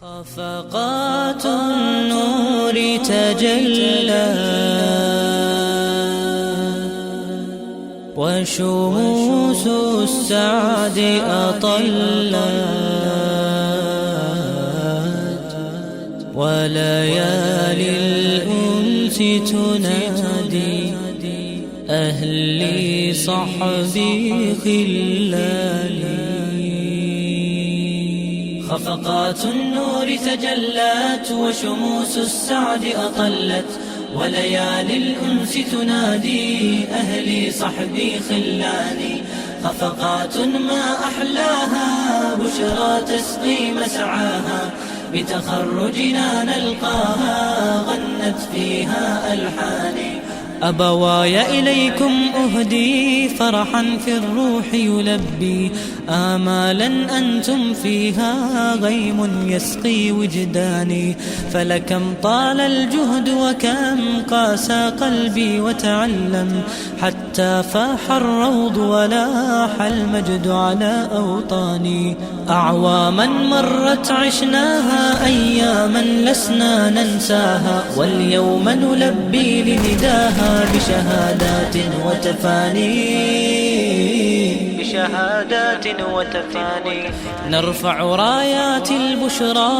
خفقات النور تجلى وشموس السعد أطلت وليالي الأنس تنادي أهلي صحبي خلاني. خفقات النور تجلت وشموس السعد أطلت وليالي الأنس تنادي أهلي صحبي خلاني. خفقات ما أحلاها بشرى تسقي مسعاها بتخرجنا نلقاها غنت فيها ألحاني. أبواي إليكم أهدي فرحا في الروح يلبي آمالا أنتم فيها غيم يسقي وجداني. فلكم طال الجهد وكم قاسى قلبي وتعلم حتى فاح الروض ولاح المجد على أوطاني. أعواما مرت عشناها أياما لسنا ننساها واليوم نلبي لنداها بشهادات وتفاني. نرفع رايات البشرى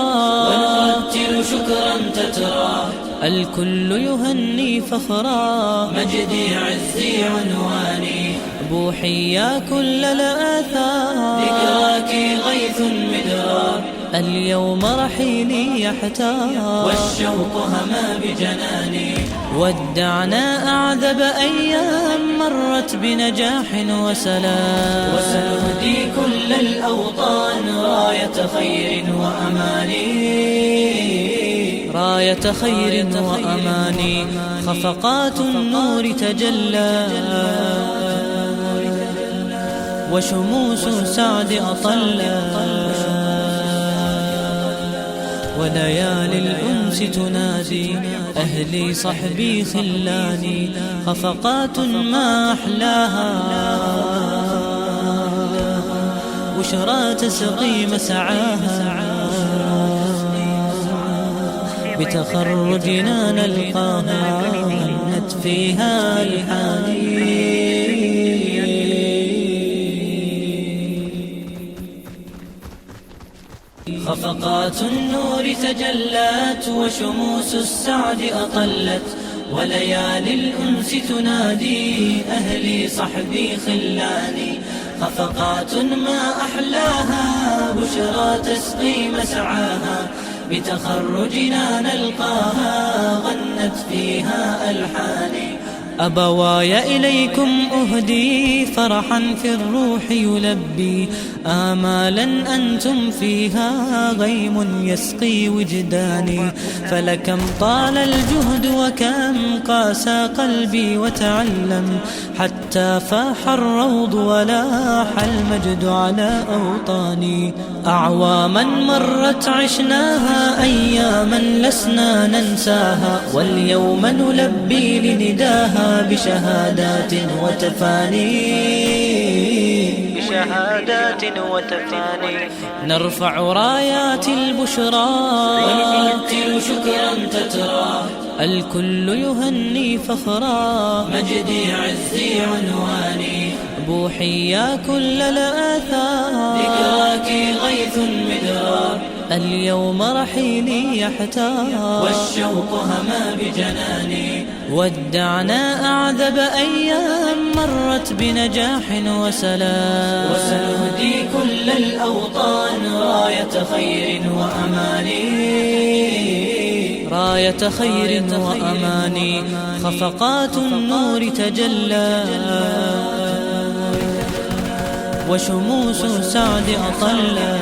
ونرتل شكرا تترى الكل يهني فخرا مجدي عزي عنواني. بوحي يا كل الآثار ذكراك غيث مدرار اليوم رحيلي يحتار والشوق هما بجناني. ودعنا أعذب أيام مرت بنجاح وسلام وسنهدي كل الأوطان راية خير وأماني. خفقات النور تجلى وشموس سعد أطلى وليالي الأنس تنادي أهلي صحبي خلاني. خفقات ما أحلاها بشرى تسقي مسعاها بتخرجنا نلقاها غنت فيها ألحاني. خفقات النور تجلت وشموس السعد أطلت وليالي الأنس تنادي أهلي صحبي خلاني. خفقات ما أحلاها بشرى تسقي مسعاها بتخرجنا نلقاها غنت فيها ألحاني. أبواي إليكم أهدي فرحا في الروح يلبي آمالا أنتم فيها غيم يسقي وجداني. فلكم طال الجهد وكم قاسى قلبي وتعلم حتى فاح الروض ولاح المجد على أوطاني. أعواما مرت عشناها أياما لسنا ننساها واليوم نلبي لنداها بشهادات وتفاني. نرفع رايات البشرى ونرتل شكرا تترى الكل يهني فخرا مجدي عزي عنواني. بوحي يا كل الآثار ذكراك غيث مدرار اليوم رحيلي يحتار والشوق هما بجناني. ودعنا أعذب أيام مرت بنجاح وسلام وسنهدي كل الأوطان راية خير وأماني. خفقات النور تجلى وشموس سعد أطلى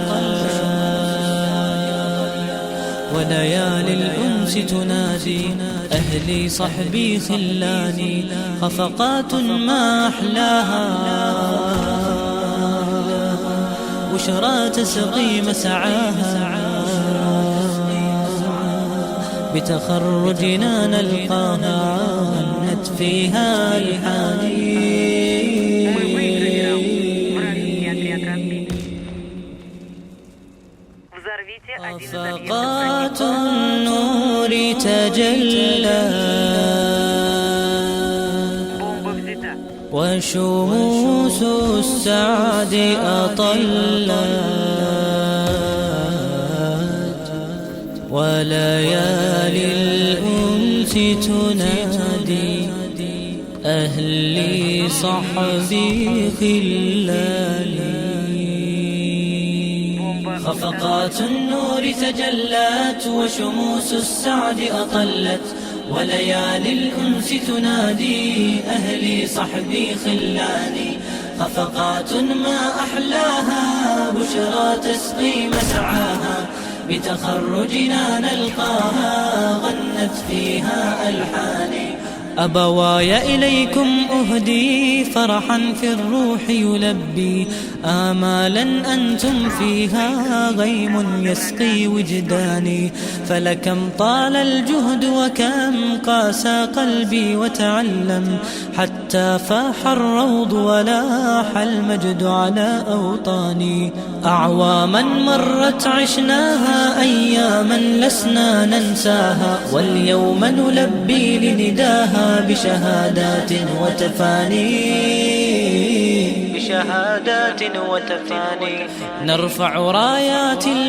وليالي الأنس تنادي أهلي صحبي خلاني. خفقات ما أحلاها بشرى تسقي مسعاها بتخرجنا نلقاها غنت فيها ألحاني. خفقات النور تجلت وشموس السعد أطلت وليالي الأنس تنادي أهلي صحبي خلاني. خفقات النور تجلت وشموس السعد أطلت وليالي الأنس تنادي أهلي صحبي خلاني. خفقات ما أحلاها بشرى تسقي مسعاها بتخرجنا نلقاها غنت فيها ألحاني. أبواي إليكم أهدي فرحا في الروح يلبي آمالا أنتم فيها غيم يسقي وجداني. فلكم طال الجهد وكم قاسى قلبي وتعلم حتى فاح الروض ولاح المجد على أوطاني. أعواما مرت عشناها أياما لسنا ننساها واليوم نلبي لنداها بشهادات وتفاني نرفع رايات